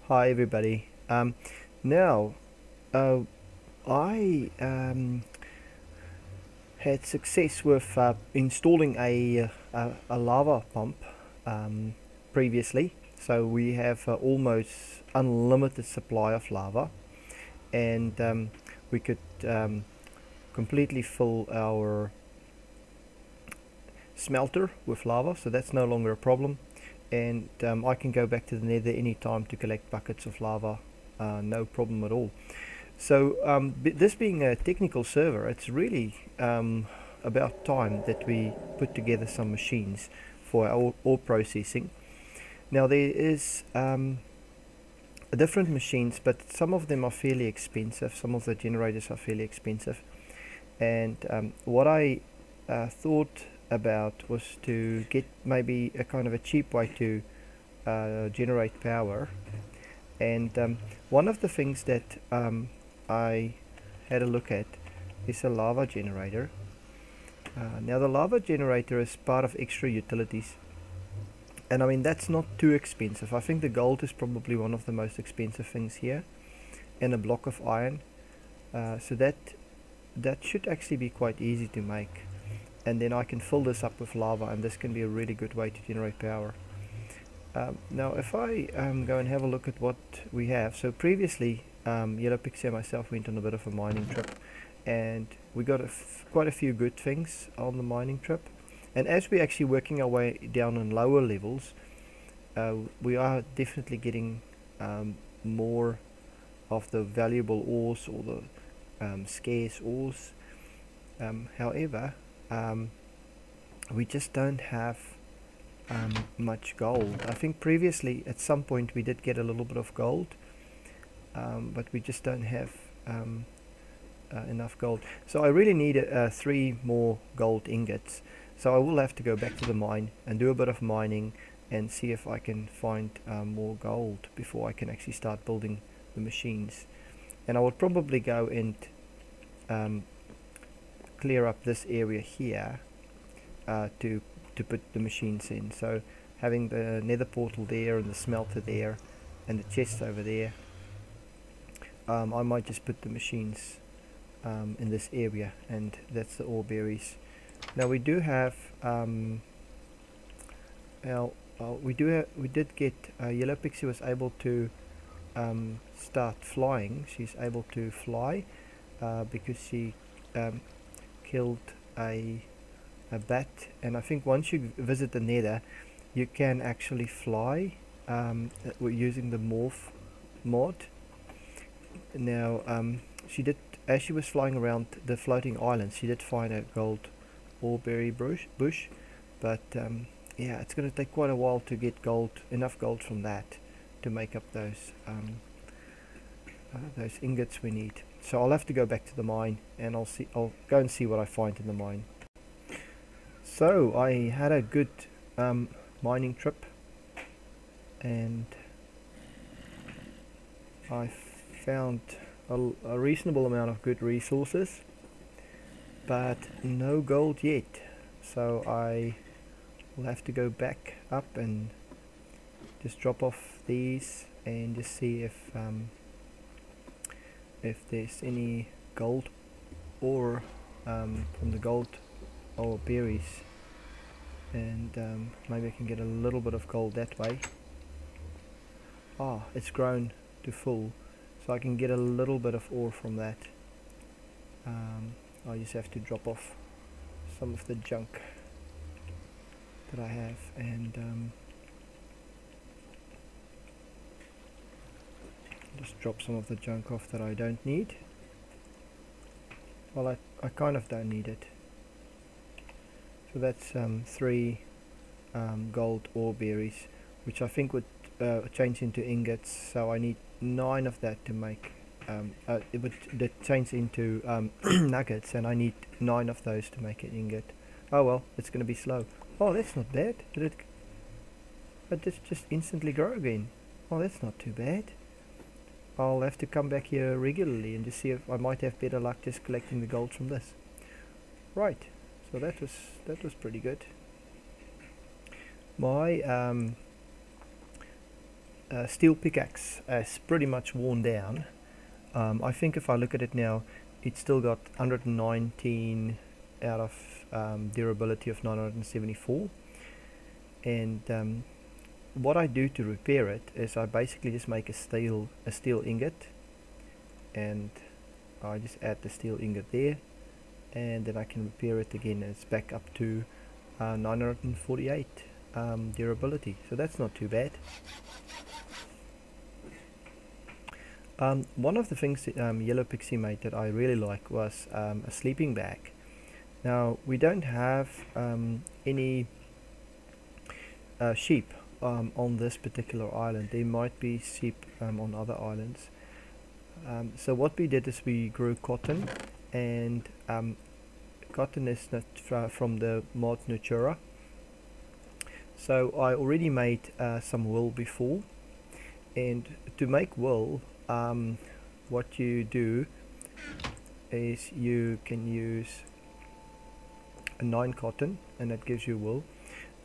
Hi everybody. Now, I had success with installing a lava pump previously. So we have almost unlimited supply of lava, and we could completely fill our smelter with lava, so that's no longer a problem. And I can go back to the nether anytime to collect buckets of lava, no problem at all. So this being a technical server, it's really about time that we put together some machines for our ore processing. Now there is different machines, but some of them are fairly expensive. Some of the generators are fairly expensive, and what I thought about was to get maybe a kind of a cheap way to generate power. And one of the things that I had a look at is a lava generator. Now the lava generator is part of extra utilities, and I mean that's not too expensive. I think the gold is probably one of the most expensive things here, and a block of iron, so that should actually be quite easy to make. And then I can fill this up with lava, and this can be a really good way to generate power. Now if I go and have a look at what we have, so previously Yellow Pixie and myself went on a bit of a mining trip, and we got quite a few good things on the mining trip. And as we're actually working our way down in lower levels, we are definitely getting more of the valuable ores, or the scarce ores. However, we just don't have much gold. I think previously at some point we did get a little bit of gold, but we just don't have enough gold. So I really need 3 more gold ingots. So I will have to go back to the mine and do a bit of mining and see if I can find more gold before I can actually start building the machines. And I will probably go and clear up this area here to put the machines in. So having the nether portal there and the smelter there and the chests over there, I might just put the machines in this area, and that's the ore berries. Now we do have we did get Yellow Pixie was able to start flying. She's able to fly because she killed a bat, and I think once you visit the nether you can actually fly using the morph mod. Now she did, as she was flying around the floating islands, she did find a gold oreberry bush, but yeah, it's going to take quite a while to get enough gold from that to make up those ingots we need. So I'll have to go back to the mine, and I'll go and see what I find in the mine. So I had a good mining trip, and I found a reasonable amount of good resources, but no gold yet. So I will have to go back up and just drop off these and just see if there's any gold ore from the gold ore berries, and maybe I can get a little bit of gold that way. Ah, it's grown to full, so I can get a little bit of ore from that. I just have to drop off some of the junk that I have, and just drop some of the junk off that I don't need. Well, I kind of don't need it. So that's 3 gold ore berries, which I think would change into ingots. So I need 9 of that to make it would change into nuggets, and I need 9 of those to make an ingot. Oh well, it's going to be slow. Oh, that's not bad. Did it just instantly grow again? Oh, that's not too bad. I'll have to come back here regularly and just see if I might have better luck just collecting the gold from this. Right, so that was pretty good. My steel pickaxe is pretty much worn down. I think if I look at it now, it's still got 119 out of durability of 974. And what I do to repair it is I basically just make a steel ingot, and I just add the steel ingot there, and then I can repair it again, and it's back up to 948 durability. So that's not too bad. One of the things that Yellow Pixie made that I really like was a sleeping bag. Now we don't have any sheep on this particular island. There might be sheep on other islands. So what we did is we grew cotton, and cotton is not from the mod Natura. So I already made some wool before, and to make wool, what you do is you can use a 9 cotton, and that gives you wool.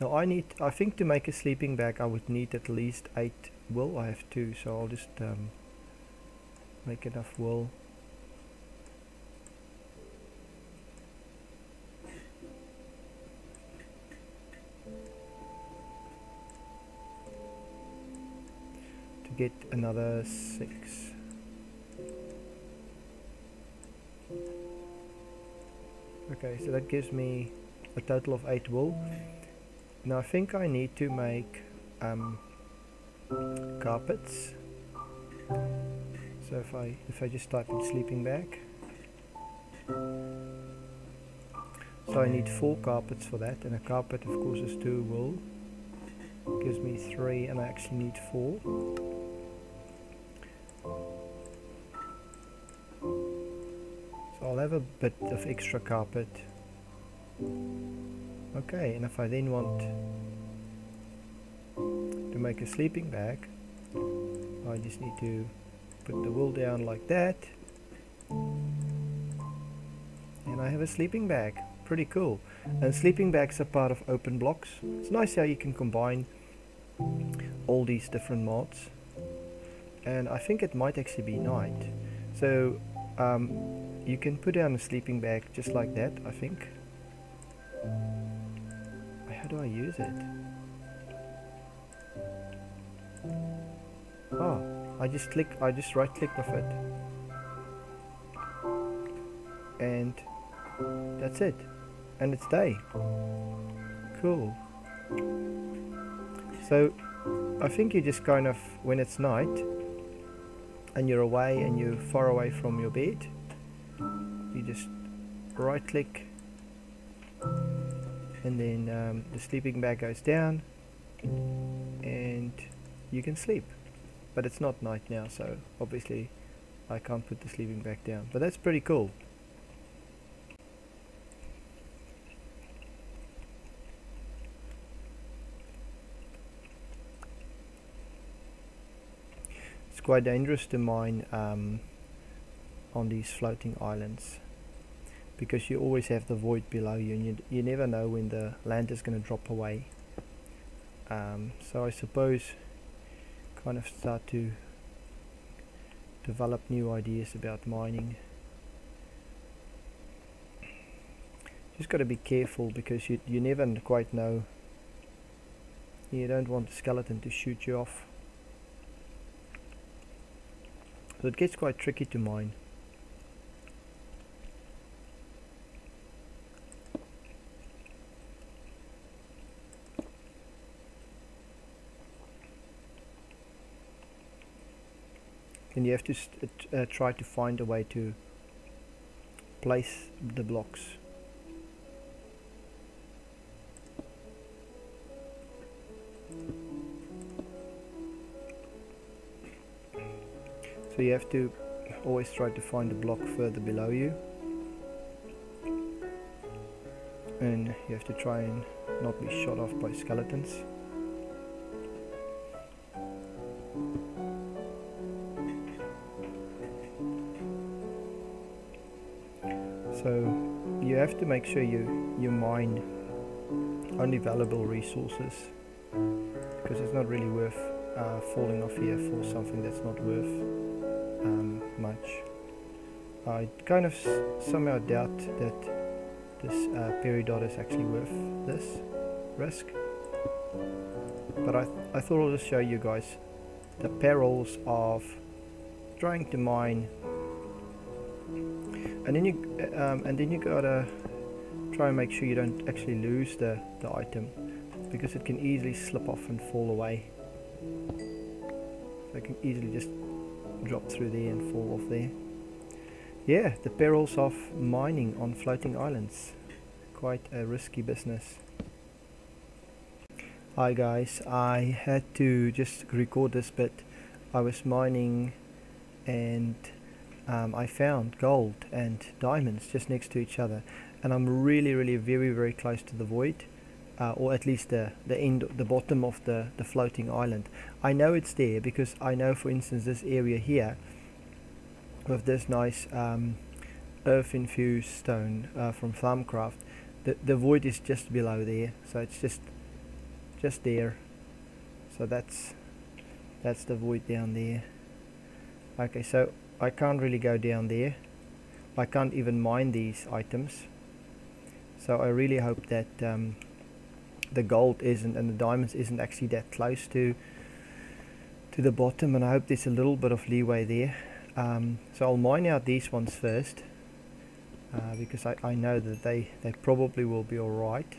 Now I think to make a sleeping bag I would need at least 8 wool. I have 2, so I'll just make enough wool. To get another 6. Okay, so that gives me a total of 8 wool. Now I think I need to make carpets. So if I just type in sleeping bag, so I need 4 carpets for that, and a carpet of course is 2 wool, gives me 3, and I actually need 4. So I'll have a bit of extra carpet. Okay, and if I then want to make a sleeping bag, I just need to put the wool down like that, and I have a sleeping bag. Pretty cool. And sleeping bags are part of open blocks. It's nice how you can combine all these different mods, and I think it might actually be night. So you can put down a sleeping bag just like that, I think. How do I use it? Oh, I just right click with it, and that's it, and it's day. Cool. So I think you just kind of, when it's night and you're away and you're far away from your bed, you just right click, and then the sleeping bag goes down and you can sleep. But it's not night now, so obviously I can't put the sleeping bag down, but that's pretty cool. It's quite dangerous to mine on these floating islands, because you always have the void below you, and you never know when the land is going to drop away. So I suppose kind of start to develop new ideas about mining. Just got to be careful, because you never quite know. You don't want the skeleton to shoot you off. So it gets quite tricky to mine. And you have to try to find a way to place the blocks. So you have to always try to find a block further below you, and you have to try and not be shot off by skeletons. So you have to make sure you mine only valuable resources, because it's not really worth falling off here for something that's not worth much. I kind of somehow doubt that this peridot is actually worth this risk, but I thought I'll just show you guys the perils of trying to mine, and then you gotta try and make sure you don't actually lose the item, because it can easily slip off and fall away. So it can easily just drop through there and fall off there. Yeah, the perils of mining on floating islands. Quite a risky business. Hi guys, I had to just record this bit. I was mining and I found gold and diamonds just next to each other, and I'm really very close to the void, or at least the bottom of the floating island. I know it's there because I know, for instance, this area here with this nice earth infused stone from Farmcraft, the void is just below there, so it's just there. So that's the void down there. Okay, so I can't really go down there. I can't even mine these items, so I really hope that the gold isn't and the diamonds isn't actually that close to the bottom, and I hope there's a little bit of leeway there. So I'll mine out these ones first, because I know that they probably will be alright,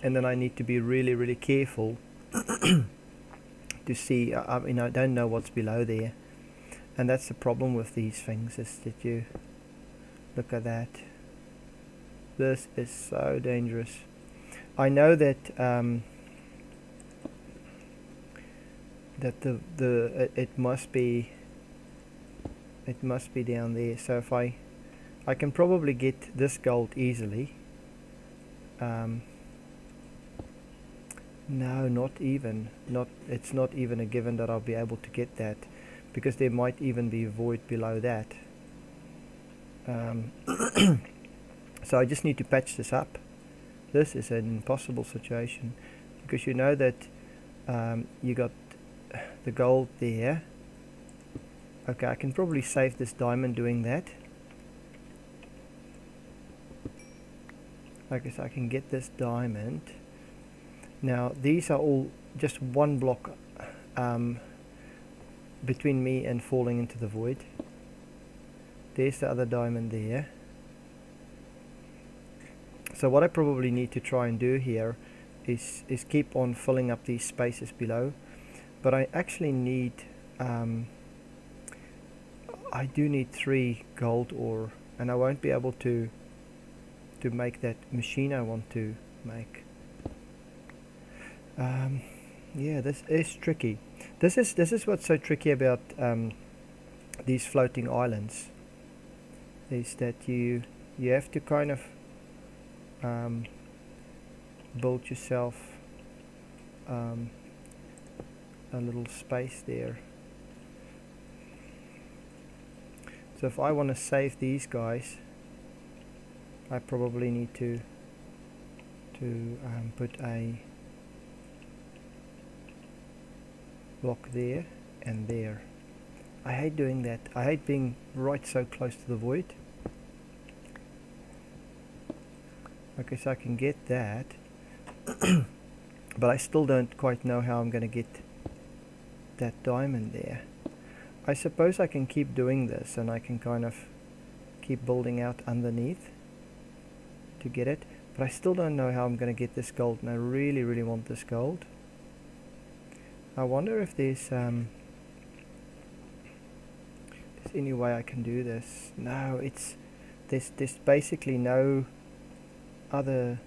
and then I need to be really careful to see. I mean, I don't know what's below there, and that's the problem with these things, is that you look at that. This is so dangerous. I know that that it must be down there. So if I can probably get this gold easily. No, not even. It's not even a given that I'll be able to get that, because there might even be a void below that. So I just need to patch this up. This is an impossible situation, because you know that you got the gold there. Okay, I can probably save this diamond doing that. Okay, so I can get this diamond. Now these are all just one block between me and falling into the void. There's the other diamond there. So what I probably need to try and do here is keep on filling up these spaces below, but I actually need I do need 3 gold ore, and I won't be able to make that machine I want to make. Yeah, this is tricky. This is what's so tricky about these floating islands, is that you have to kind of build yourself a little space there. So if I want to save these guys, I probably need to put a block there and there. I hate doing that. I hate being right so close to the void. Okay, so I can get that, but I still don't quite know how I'm going to get that diamond there. I suppose I can keep doing this, and I can kind of keep building out underneath to get it, but I still don't know how I'm going to get this gold, and I really want this gold. I wonder if there's any way I can do this. No, there's basically no other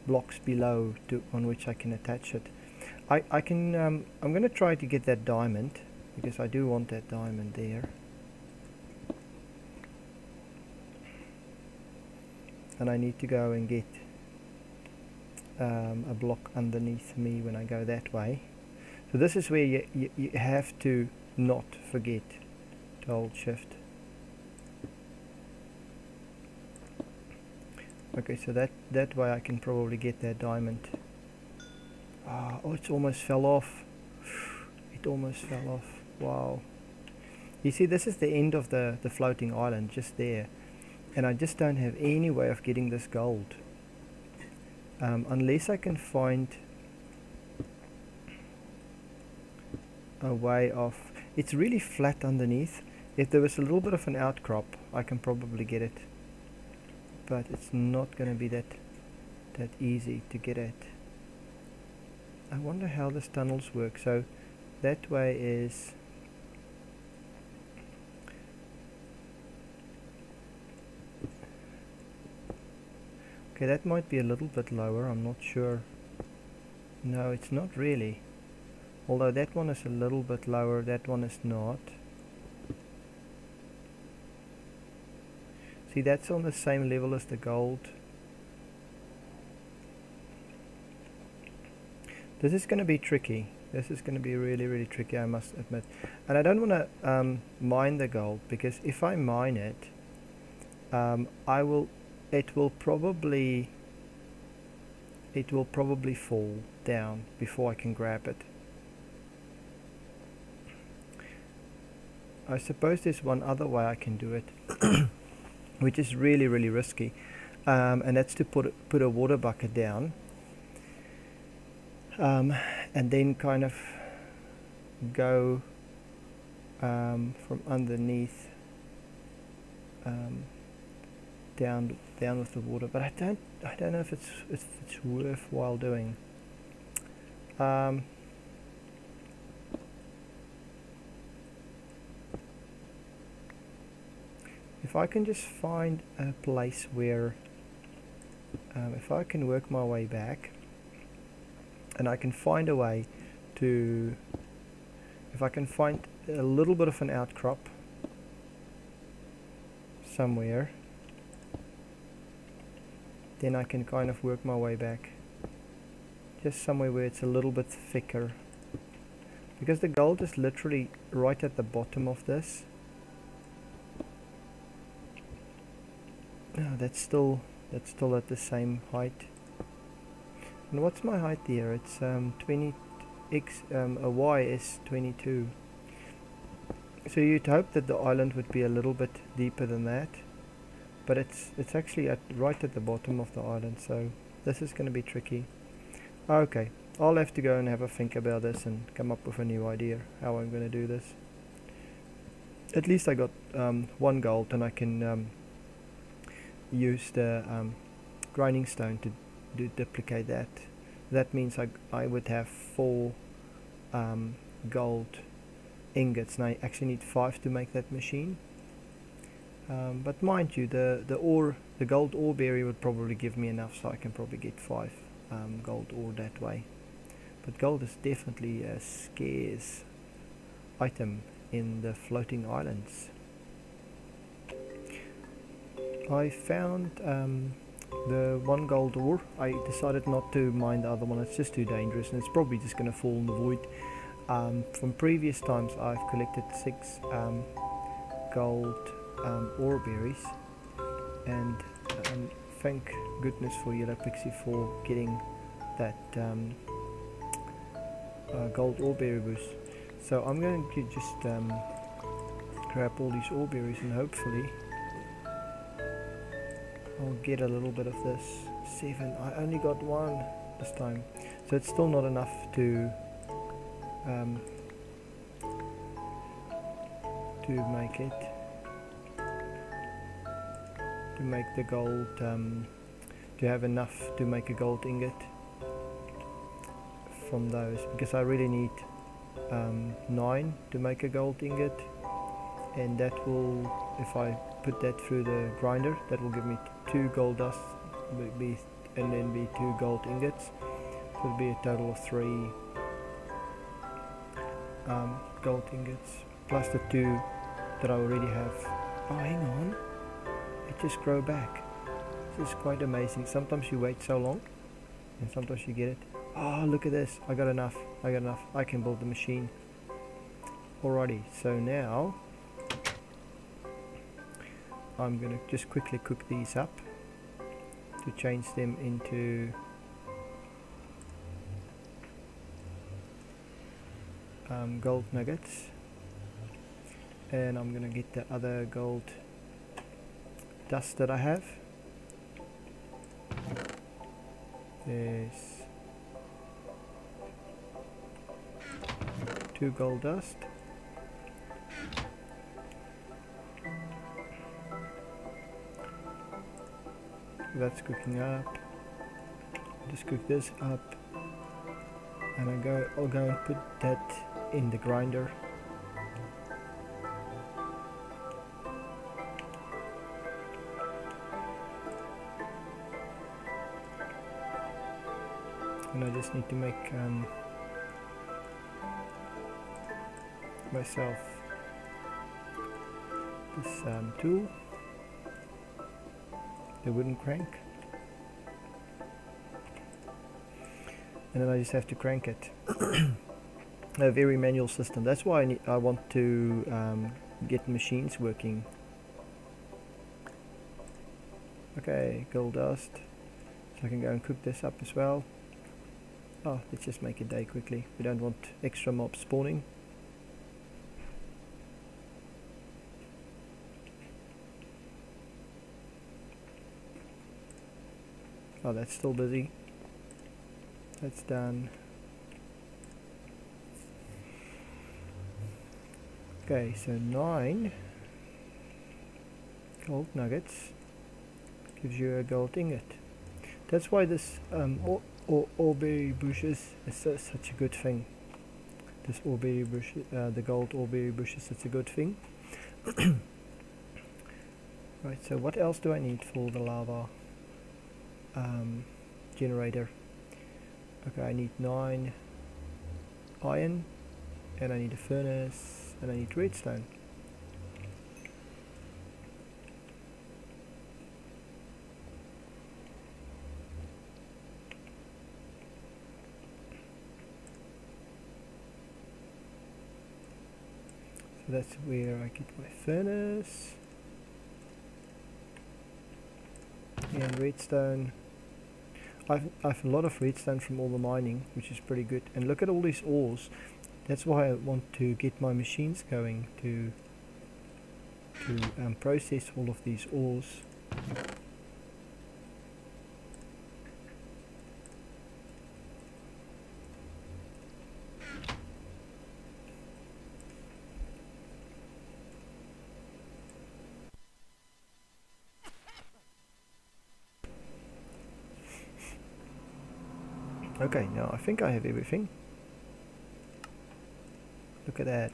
blocks below on which I can attach it. I can I'm going to try to get that diamond, because I do want that diamond there. And I need to go and get a block underneath me when I go that way. So this is where you have to not forget to hold shift. Okay, so that way I can probably get that diamond. Oh, it almost fell off. It almost fell off. Wow. You see, this is the end of the floating island, just there. And I just don't have any way of getting this gold. Unless I can find a way of... It's really flat underneath. If there was a little bit of an outcrop, I can probably get it. But it's not going to be that easy to get at. I wonder how this tunnels work. So that way is... Okay, that might be a little bit lower, I'm not sure. No, it's not really. Although that one is a little bit lower, that one is not. See, that's on the same level as the gold. This is going to be tricky. This is going to be really, really tricky, I must admit. And I don't want to mine the gold, because if I mine it, it will probably fall down before I can grab it. I suppose there's one other way I can do it, which is really, really risky, and that's to put a water bucket down, and then kind of go from underneath down with the water, but I don't know if it's worthwhile doing. If I can just find a place where if I can work my way back, and I can find a way to, if I can find a little bit of an outcrop somewhere, then I can kind of work my way back, just somewhere where it's a little bit thicker, because the gold is literally right at the bottom of this. No, that's still at the same height. And what's my height there? It's 20 x a y is 22. So you'd hope that the island would be a little bit deeper than that, but it's actually right at the bottom of the island, so this is going to be tricky. Okay, I'll have to go and have a think about this and come up with a new idea how I'm going to do this. At least I got 1 gold, and I can use the grinding stone to duplicate that. That means I would have 4 gold ingots, and I actually need 5 to make that machine. But mind you, the gold ore berry would probably give me enough, so I can probably get 5 gold ore that way. But gold is definitely a scarce item in the floating islands. I found the 1 gold ore. I decided not to mine the other one, it's just too dangerous, and it's probably just going to fall in the void. From previous times I've collected 6 gold ore berries, and thank goodness for Yellow Pixie for getting that gold ore berry boost. So I'm going to just grab all these ore berries, and hopefully I'll get a little bit of this. 7. I only got 1 this time, so it's still not enough to make it, to make the gold, to have enough to make a gold ingot from those, because I really need 9 to make a gold ingot, and that will, if I put that through the grinder, that will give me 2 gold dust, and then be 2 gold ingots, so it'll be a total of 3 gold ingots, plus the 2 that I already have. Oh, hang on, it just grow back. This is quite amazing. Sometimes you wait so long, and sometimes you get it. Oh, look at this, I got enough, I can build the machine. Alrighty, so now I'm going to just quickly cook these up to change them into gold nuggets, and I'm gonna get the other gold dust that I have. There's 2 gold dust. That's cooking up. Just cook this up, and I'll go and put that in the grinder. And I just need to make myself this tool, the wooden crank, and then I just have to crank it. A very manual system. That's why I want to get machines working. Okay, gold dust, so I can go and cook this up as well. Oh, let's just make a day quickly. We don't want extra mobs spawning. Oh, that's still busy. That's done. Okay, so 9 gold nuggets gives you a gold ingot. That's why this orberry bushes is such a good thing. This orberry bush, the gold orberry bush is such a good thing. Right, so what else do I need for the lava generator? Okay, I need 9 iron, and I need a furnace, and I need redstone. So that's where I get my furnace and redstone. I've a lot of redstone from all the mining, which is pretty good. And look at all these ores. That's why I want to get my machines going to process all of these ores. Okay, now I think I have everything. Look at that.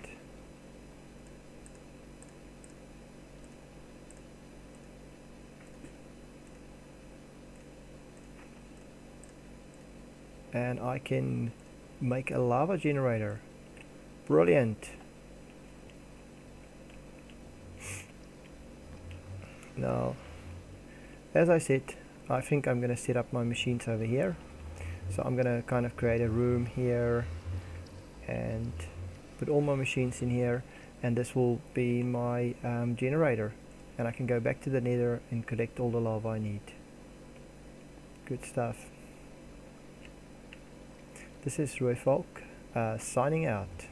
And I can make a lava generator. Brilliant. Now, as I said, I think I'm going to set up my machines over here. So I'm going to kind of create a room here and put all my machines in here, and this will be my generator, and I can go back to the nether and collect all the lava I need. Good stuff. This is BlackValk signing out.